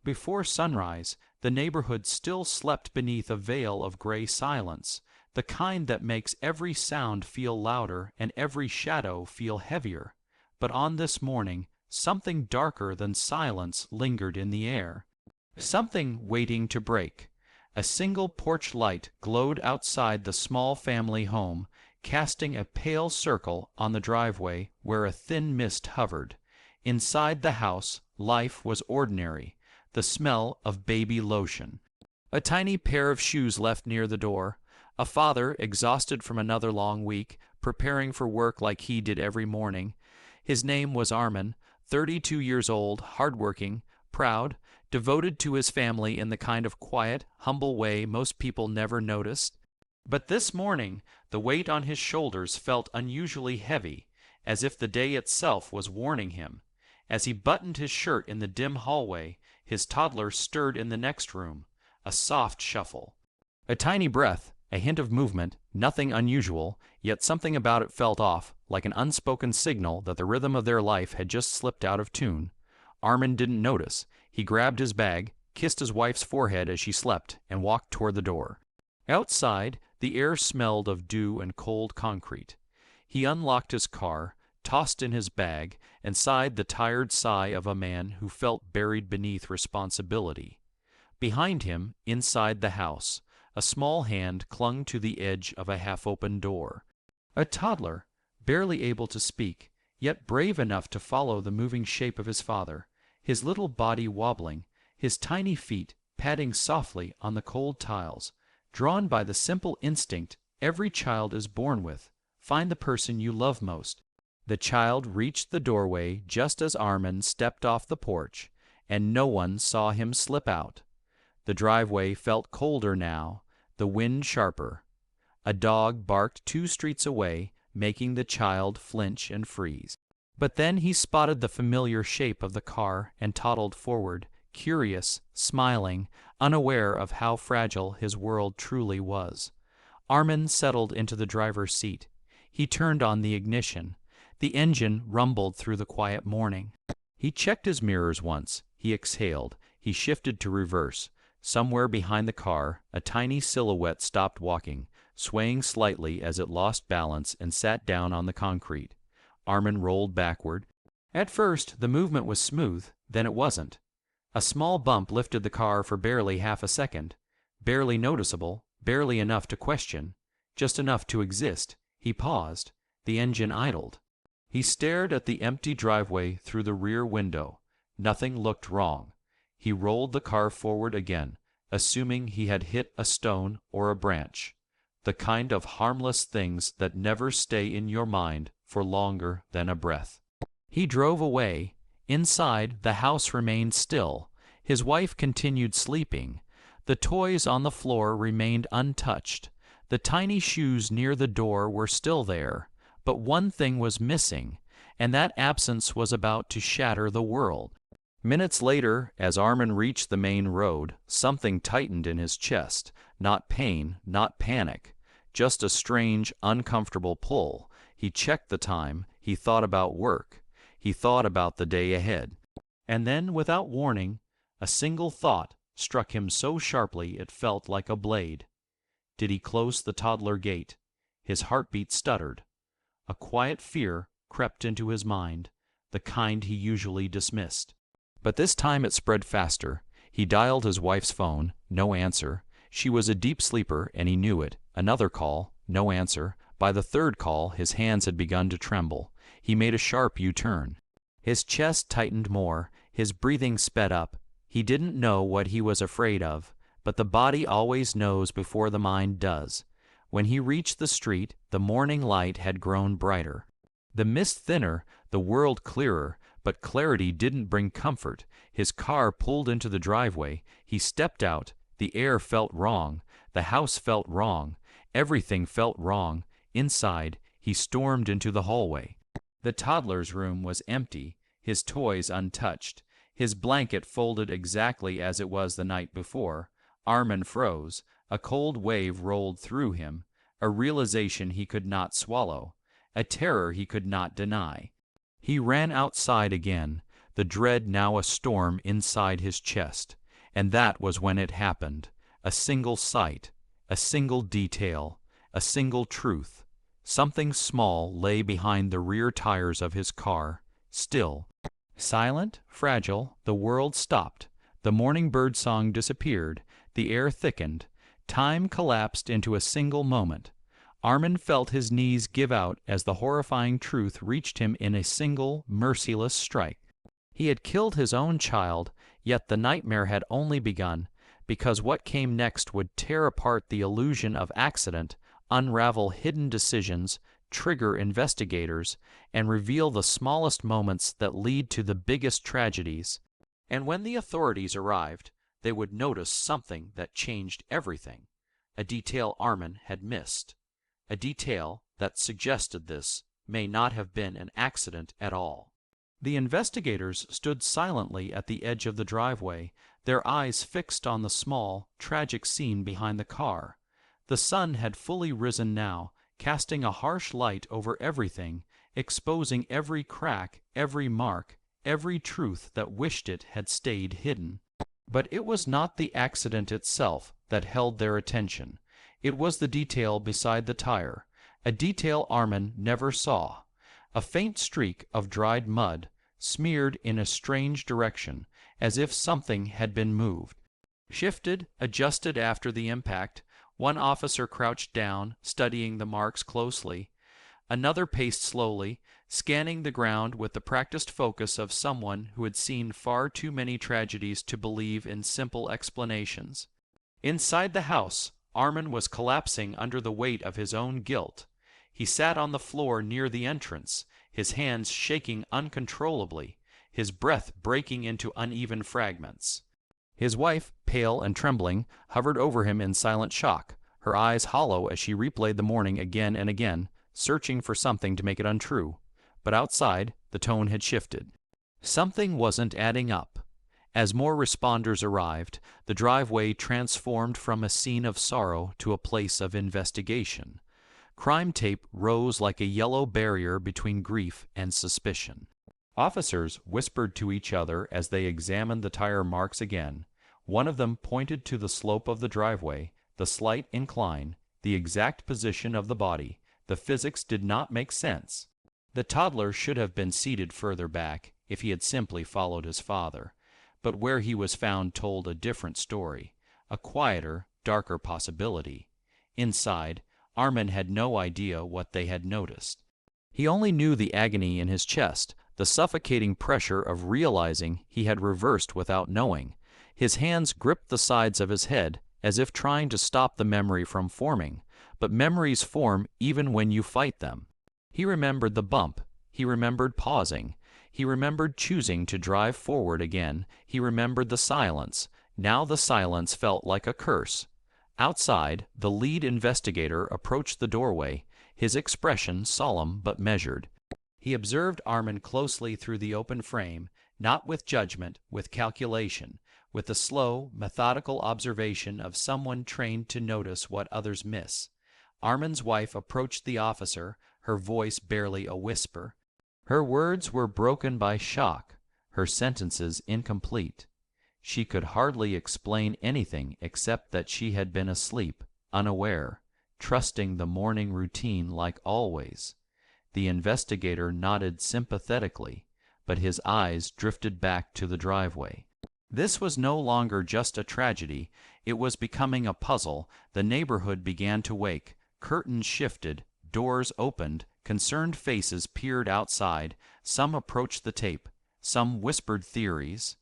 Before sunrise, the neighborhood still slept beneath a veil of gray silence, the kind that makes every sound feel louder and every shadow feel heavier. But on this morning, something darker than silence lingered in the air. Something waiting to break. A single porch light glowed outside the small family home, casting a pale circle on the driveway where a thin mist hovered. Inside the house, life was ordinary, the smell of baby lotion. A tiny pair of shoes left near the door. A father, exhausted from another long week, preparing for work like he did every morning. His name was Arman, 32 years old, hardworking, proud, devoted to his family in the kind of quiet, humble way most people never noticed. But this morning, the weight on his shoulders felt unusually heavy, as if the day itself was warning him. As he buttoned his shirt in the dim hallway, his toddler stirred in the next room, a soft shuffle. A tiny breath, a hint of movement, nothing unusual, yet something about it felt off, like an unspoken signal that the rhythm of their life had just slipped out of tune. Arman didn't notice. He grabbed his bag, kissed his wife's forehead as she slept, and walked toward the door. Outside, the air smelled of dew and cold concrete. He unlocked his car, tossed in his bag, and sighed the tired sigh of a man who felt buried beneath responsibility. Behind him, inside the house, a small hand clung to the edge of a half-open door. A toddler, barely able to speak, yet brave enough to follow the moving shape of his father, his little body wobbling, his tiny feet padding softly on the cold tiles, drawn by the simple instinct every child is born with: find the person you love most. The child reached the doorway just as Arman stepped off the porch, and no one saw him slip out. The driveway felt colder now, the wind sharper. A dog barked 2 streets away, making the child flinch and freeze. But then he spotted the familiar shape of the car and toddled forward, curious, smiling, unaware of how fragile his world truly was. Arman settled into the driver's seat. He turned on the ignition. The engine rumbled through the quiet morning. He checked his mirrors once. He exhaled. He shifted to reverse. Somewhere behind the car, a tiny silhouette stopped walking, swaying slightly as it lost balance and sat down on the concrete. Arman rolled backward. At first, the movement was smooth, then it wasn't. A small bump lifted the car for barely half a second. Barely noticeable, barely enough to question, just enough to exist. He paused. The engine idled. He stared at the empty driveway through the rear window. Nothing looked wrong. He rolled the car forward again, assuming he had hit a stone or a branch. The kind of harmless things that never stay in your mind for longer than a breath. He drove away. Inside, the house remained still. His wife continued sleeping. The toys on the floor remained untouched. The tiny shoes near the door were still there. But one thing was missing, and that absence was about to shatter the world. Minutes later, as Arman reached the main road, something tightened in his chest. Not pain, not panic, just a strange, uncomfortable pull. He checked the time. He thought about work. He thought about the day ahead. And then, without warning, a single thought struck him so sharply it felt like a blade. Did he close the toddler gate? His heartbeat stuttered. A quiet fear crept into his mind, the kind he usually dismissed. But this time it spread faster. He dialed his wife's phone, no answer. She was a deep sleeper, and he knew it. Another call, no answer. By the third call, his hands had begun to tremble. He made a sharp U-turn. His chest tightened more. His breathing sped up. He didn't know what he was afraid of, but the body always knows before the mind does. When he reached the street, the morning light had grown brighter. The mist thinner, the world clearer, but clarity didn't bring comfort. His car pulled into the driveway. He stepped out. The air felt wrong. The house felt wrong. Everything felt wrong. Inside, he stormed into the hallway. The toddler's room was empty, his toys untouched, his blanket folded exactly as it was the night before. Arman froze. A cold wave rolled through him, a realization he could not swallow, a terror he could not deny. He ran outside again. the dread now a storm inside his chest. And that was when it happened. A single sight, a single detail, a single truth. Something small lay behind the rear tires of his car, still. Silent, fragile, the world stopped. The morning bird song disappeared. The air thickened. Time collapsed into a single moment. Arman felt his knees give out as the horrifying truth reached him in a single, merciless strike. He had killed his own child, yet the nightmare had only begun, because what came next would tear apart the illusion of accident, unravel hidden decisions, trigger investigators, and reveal the smallest moments that lead to the biggest tragedies. And when the authorities arrived, they would notice something that changed everything, a detail Arman had missed, a detail that suggested this may not have been an accident at all. The investigators stood silently at the edge of the driveway, their eyes fixed on the small, tragic scene behind the car. The sun had fully risen now, casting a harsh light over everything, exposing every crack, every mark, every truth that wished it had stayed hidden. But it was not the accident itself that held their attention. It was the detail beside the tire, a detail Arman never saw. A faint streak of dried mud, smeared in a strange direction, as if something had been moved. Shifted, adjusted after the impact. One officer crouched down, studying the marks closely. Another paced slowly, scanning the ground with the practiced focus of someone who had seen far too many tragedies to believe in simple explanations. Inside the house, Arman was collapsing under the weight of his own guilt. He sat on the floor near the entrance, his hands shaking uncontrollably, his breath breaking into uneven fragments. His wife, pale and trembling, hovered over him in silent shock, her eyes hollow as she replayed the morning again and again, searching for something to make it untrue. But outside, the tone had shifted. Something wasn't adding up. As more responders arrived, the driveway transformed from a scene of sorrow to a place of investigation. Crime tape rose like a yellow barrier between grief and suspicion. Officers whispered to each other as they examined the tire marks again. One of them pointed to the slope of the driveway, the slight incline, the exact position of the body. The physics did not make sense. The toddler should have been seated further back if he had simply followed his father. But where he was found told a different story, a quieter, darker possibility. Inside, Arman had no idea what they had noticed. He only knew the agony in his chest, the suffocating pressure of realizing he had reversed without knowing. His hands gripped the sides of his head, as if trying to stop the memory from forming. But memories form even when you fight them. He remembered the bump. He remembered pausing. He remembered choosing to drive forward again. He remembered the silence. Now the silence felt like a curse. Outside, the lead investigator approached the doorway, his expression solemn but measured. He observed Arman closely through the open frame, not with judgment, with calculation, with the slow, methodical observation of someone trained to notice what others miss. Arman's wife approached the officer, her voice barely a whisper. Her words were broken by shock, her sentences incomplete. She could hardly explain anything except that she had been asleep, unaware, trusting the morning routine like always. The investigator nodded sympathetically, but his eyes drifted back to the driveway. This was no longer just a tragedy. It was becoming a puzzle. The neighborhood began to wake. Curtains shifted, doors opened, concerned faces peered outside. Some approached the tape, some whispered theories.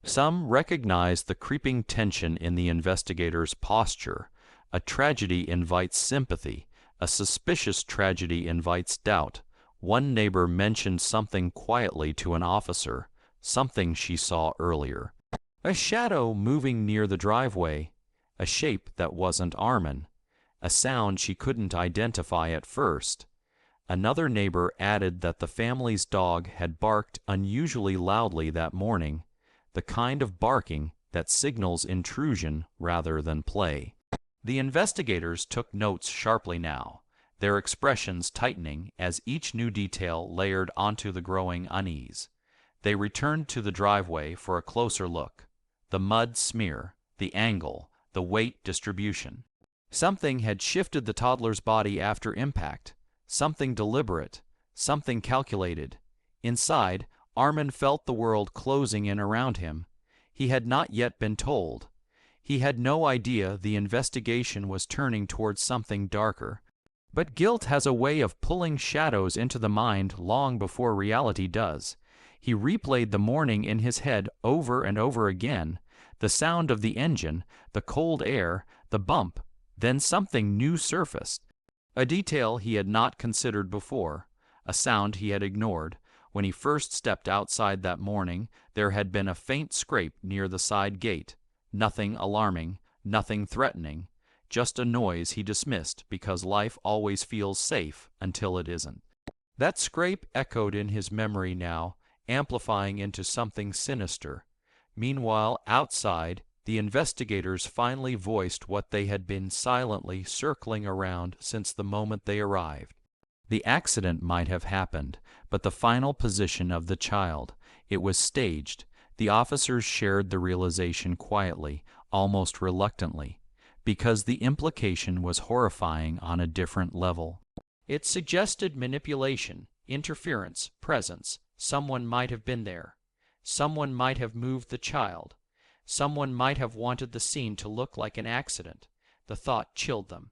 Some recognized the creeping tension in the investigator's posture. A tragedy invites sympathy. A suspicious tragedy invites doubt. One neighbor mentioned something quietly to an officer, something she saw earlier. A shadow moving near the driveway, a shape that wasn't Arman, a sound she couldn't identify at first. Another neighbor added that the family's dog had barked unusually loudly that morning, the kind of barking that signals intrusion rather than play. The investigators took notes sharply now, their expressions tightening as each new detail layered onto the growing unease. They returned to the driveway for a closer look. The mud smear, the angle, the weight distribution. Something had shifted the toddler's body after impact. Something deliberate, something calculated. Inside, Arman felt the world closing in around him. He had not yet been told. He had no idea the investigation was turning towards something darker. But guilt has a way of pulling shadows into the mind long before reality does. He replayed the morning in his head over and over again. The sound of the engine, the cold air, the bump. Then something new surfaced. A detail he had not considered before, a sound he had ignored. When he first stepped outside that morning, there had been a faint scrape near the side gate. Nothing alarming, nothing threatening, just a noise he dismissed because life always feels safe until it isn't. That scrape echoed in his memory now, amplifying into something sinister. Meanwhile, outside, the investigators finally voiced what they had been silently circling around since the moment they arrived. The accident might have happened, but the final position of the child, it was staged. The officers shared the realization quietly, almost reluctantly, because the implication was horrifying on a different level. It suggested manipulation, interference, presence. Someone might have been there. Someone might have moved the child. Someone might have wanted the scene to look like an accident. The thought chilled them.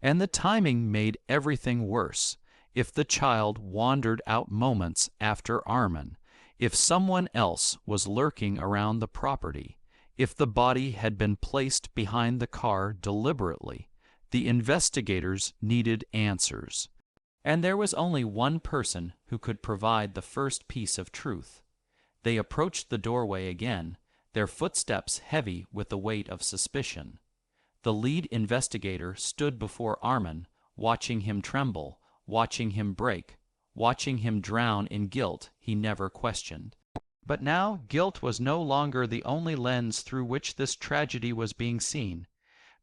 And the timing made everything worse. If the child wandered out moments after Arman, if someone else was lurking around the property, if the body had been placed behind the car deliberately, the investigators needed answers. And there was only one person who could provide the first piece of truth. They approached the doorway again, their footsteps heavy with the weight of suspicion. The lead investigator stood before Arman, watching him tremble, watching him break, watching him drown in guilt he never questioned. But now guilt was no longer the only lens through which this tragedy was being seen.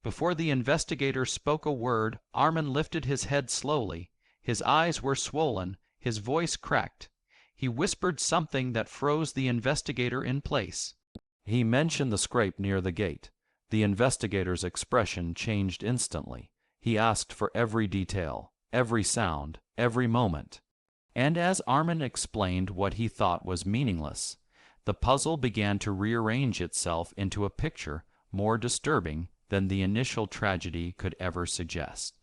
Before the investigator spoke a word, Arman lifted his head slowly. His eyes were swollen, his voice cracked. He whispered something that froze the investigator in place. He mentioned the scrape near the gate. The investigator's expression changed instantly. He asked for every detail, every sound, every moment. And as Arman explained what he thought was meaningless, the puzzle began to rearrange itself into a picture more disturbing than the initial tragedy could ever suggest.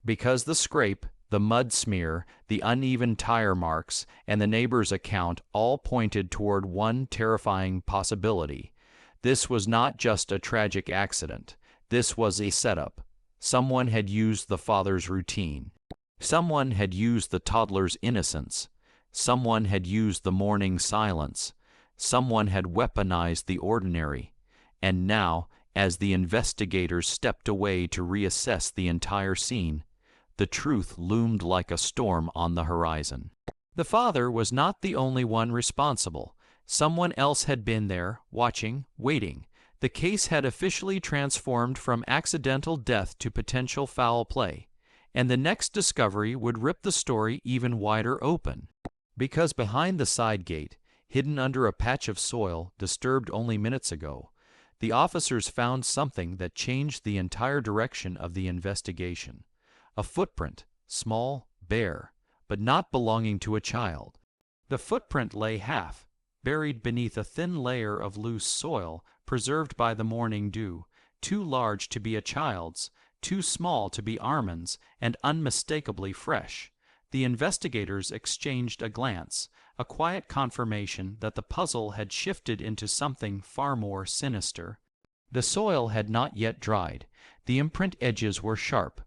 Because the scrape, the mud smear, the uneven tire marks, and the neighbor's account all pointed toward one terrifying possibility. This was not just a tragic accident. This was a setup. Someone had used the father's routine. Someone had used the toddler's innocence. Someone had used the morning silence. Someone had weaponized the ordinary. And now, as the investigators stepped away to reassess the entire scene, the truth loomed like a storm on the horizon. The father was not the only one responsible. Someone else had been there, watching, waiting. The case had officially transformed from accidental death to potential foul play, and the next discovery would rip the story even wider open. Because behind the side gate, hidden under a patch of soil disturbed only minutes ago, the officers found something that changed the entire direction of the investigation. A footprint, small, bare, but not belonging to a child. The footprint lay half, buried beneath a thin layer of loose soil preserved by the morning dew, too large to be a child's, too small to be Arman's, and unmistakably fresh. The investigators exchanged a glance, a quiet confirmation that the puzzle had shifted into something far more sinister. The soil had not yet dried. The imprint edges were sharp.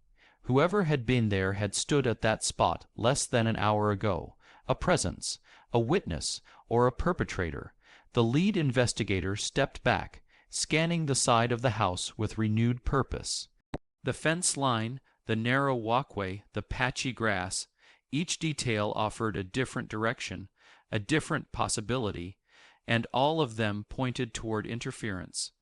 Whoever had been there had stood at that spot less than an hour ago, a presence, a witness, or a perpetrator. The lead investigator stepped back, scanning the side of the house with renewed purpose. The fence line, the narrow walkway, the patchy grass, each detail offered a different direction, a different possibility, and all of them pointed toward interference.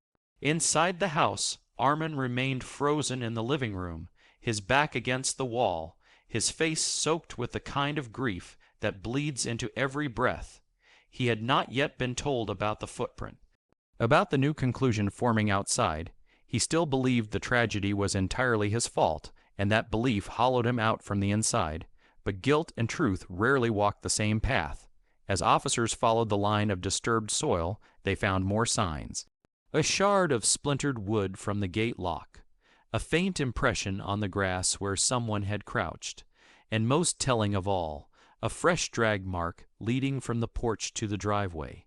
Inside the house, Arman remained frozen in the living room, his back against the wall, his face soaked with the kind of grief that bleeds into every breath. He had not yet been told about the footprint, about the new conclusion forming outside. He still believed the tragedy was entirely his fault, and that belief hollowed him out from the inside. But guilt and truth rarely walked the same path. As officers followed the line of disturbed soil, they found more signs. A shard of splintered wood from the gate lock, a faint impression on the grass where someone had crouched, and most telling of all, a fresh drag mark leading from the porch to the driveway.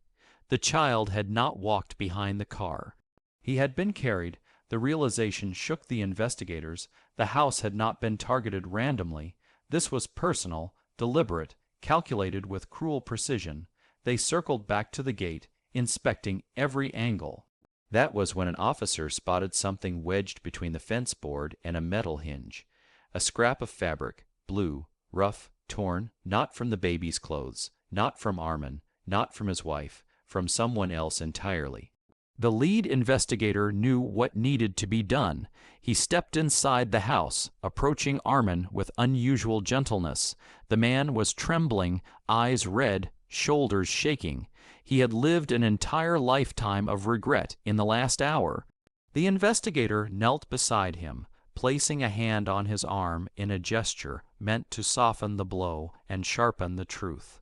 The child had not walked behind the car. He had been carried. The realization shook the investigators. The house had not been targeted randomly. This was personal, deliberate, calculated with cruel precision. They circled back to the gate, inspecting every angle. That was when an officer spotted something wedged between the fence board and a metal hinge. A scrap of fabric, blue, rough, torn, not from the baby's clothes, not from Arman, not from his wife, from someone else entirely. The lead investigator knew what needed to be done. He stepped inside the house, approaching Arman with unusual gentleness. The man was trembling, eyes red, shoulders shaking. He had lived an entire lifetime of regret in the last hour. The investigator knelt beside him, placing a hand on his arm in a gesture meant to soften the blow and sharpen the truth.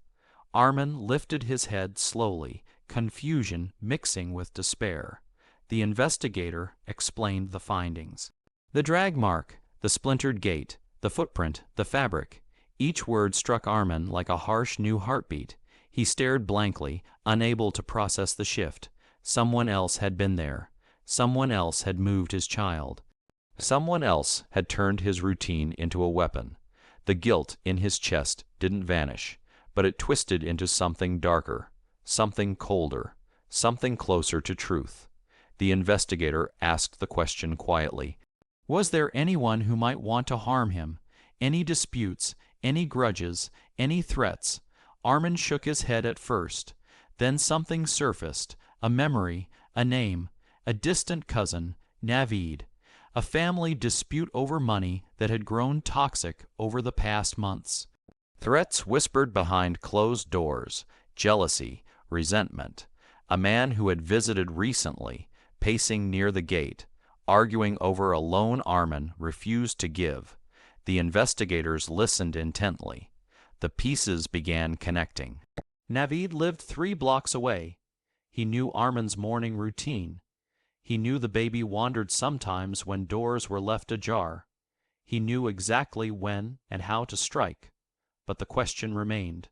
Arman lifted his head slowly, confusion mixing with despair. The investigator explained the findings. The drag mark, the splintered gate, the footprint, the fabric. Each word struck Arman like a harsh new heartbeat. He stared blankly, unable to process the shift. Someone else had been there. Someone else had moved his child. Someone else had turned his routine into a weapon. The guilt in his chest didn't vanish, but it twisted into something darker, something colder, something closer to truth. The investigator asked the question quietly. Was there anyone who might want to harm him? Any disputes, any grudges, any threats? Arman shook his head at first. Then something surfaced, a memory, a name, a distant cousin, Naveed. A family dispute over money that had grown toxic over the past months. Threats whispered behind closed doors, jealousy, resentment. A man who had visited recently, pacing near the gate, arguing over a loan Arman refused to give. The investigators listened intently. The pieces began connecting. Naveed lived 3 blocks away. He knew Arman's morning routine. He knew the baby wandered sometimes when doors were left ajar. He knew exactly when and how to strike. But the question remained.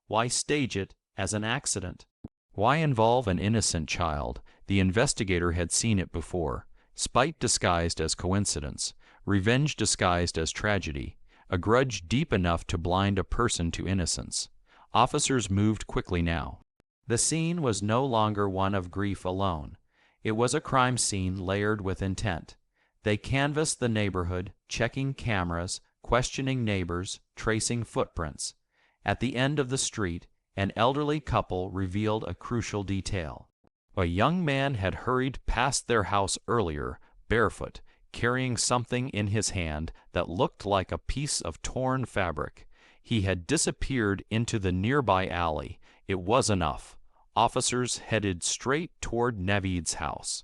Why stage it as an accident? Why involve an innocent child? The investigator had seen it before. Spite disguised as coincidence. Revenge disguised as tragedy. A grudge deep enough to blind a person to innocence. Officers moved quickly now. The scene was no longer one of grief alone. It was a crime scene layered with intent. They canvassed the neighborhood, checking cameras, questioning neighbors, tracing footprints. At the end of the street, an elderly couple revealed a crucial detail. A young man had hurried past their house earlier, barefoot, carrying something in his hand that looked like a piece of torn fabric. He had disappeared into the nearby alley. It was enough. Officers headed straight toward Naveed's house.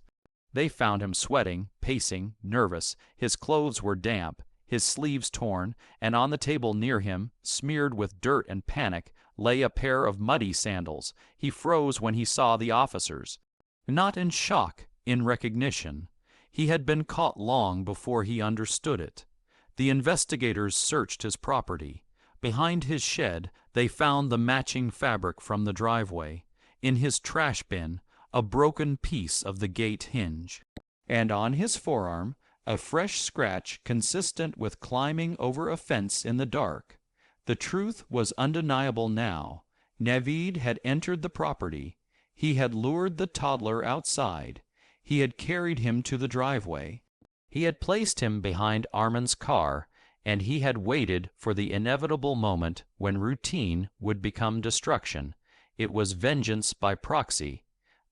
They found him sweating, pacing, nervous. His clothes were damp, his sleeves torn, and on the table near him, smeared with dirt and panic, lay a pair of muddy sandals. He froze when he saw the officers. Not in shock, in recognition. He had been caught long before he understood it. The investigators searched his property. Behind his shed, they found the matching fabric from the driveway. In his trash bin, a broken piece of the gate hinge. And on his forearm, a fresh scratch consistent with climbing over a fence in the dark. The truth was undeniable now. Naveed had entered the property. He had lured the toddler outside. He had carried him to the driveway. He had placed him behind Arman's car, and he had waited for the inevitable moment when routine would become destruction. It was vengeance by proxy,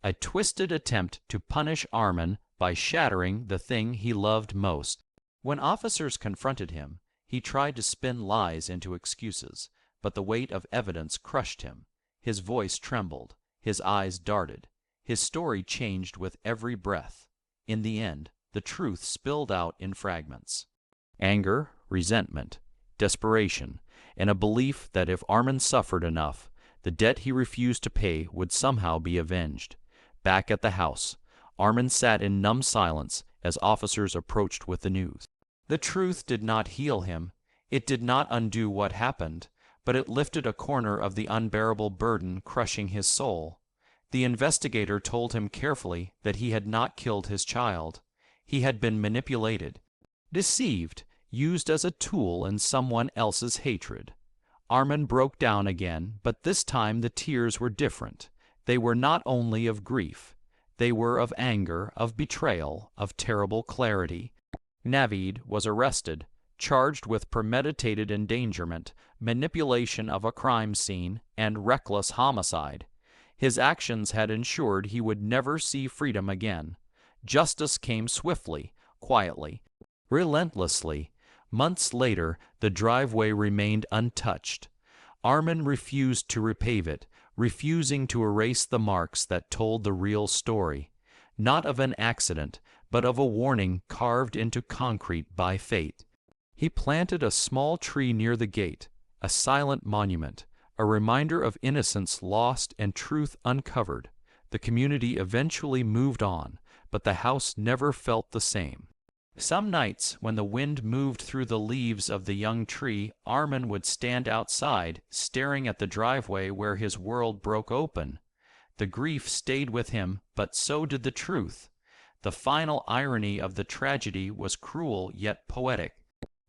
a twisted attempt to punish Arman by shattering the thing he loved most. When officers confronted him, he tried to spin lies into excuses, but the weight of evidence crushed him. His voice trembled, his eyes darted. His story changed with every breath. In the end, the truth spilled out in fragments. Anger, resentment, desperation, and a belief that if Arman suffered enough, the debt he refused to pay would somehow be avenged. Back at the house, Arman sat in numb silence as officers approached with the news. The truth did not heal him. It did not undo what happened, but it lifted a corner of the unbearable burden crushing his soul. The investigator told him carefully that he had not killed his child. He had been manipulated, deceived, used as a tool in someone else's hatred. Arman broke down again, but this time the tears were different. They were not only of grief. They were of anger, of betrayal, of terrible clarity. Navid was arrested, charged with premeditated endangerment, manipulation of a crime scene, and reckless homicide. His actions had ensured he would never see freedom again. Justice came swiftly, quietly, relentlessly. Months later, the driveway remained untouched. Arman refused to repave it, refusing to erase the marks that told the real story, not of an accident, but of a warning carved into concrete by fate. He planted a small tree near the gate, a silent monument, a reminder of innocence lost and truth uncovered. The community eventually moved on, but the house never felt the same. Some nights, when the wind moved through the leaves of the young tree, Arman would stand outside, staring at the driveway where his world broke open. The grief stayed with him, but so did the truth. The final irony of the tragedy was cruel yet poetic.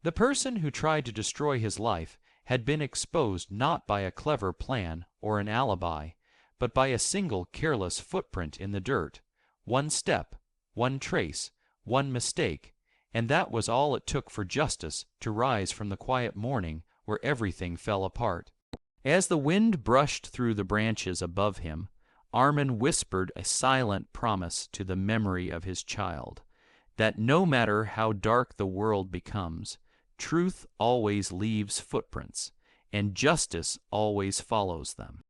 The person who tried to destroy his life had been exposed not by a clever plan or an alibi, but by a single careless footprint in the dirt. One step, one trace, one mistake, and that was all it took for justice to rise from the quiet morning where everything fell apart. As the wind brushed through the branches above him, Arman whispered a silent promise to the memory of his child, that no matter how dark the world becomes, truth always leaves footprints, and justice always follows them.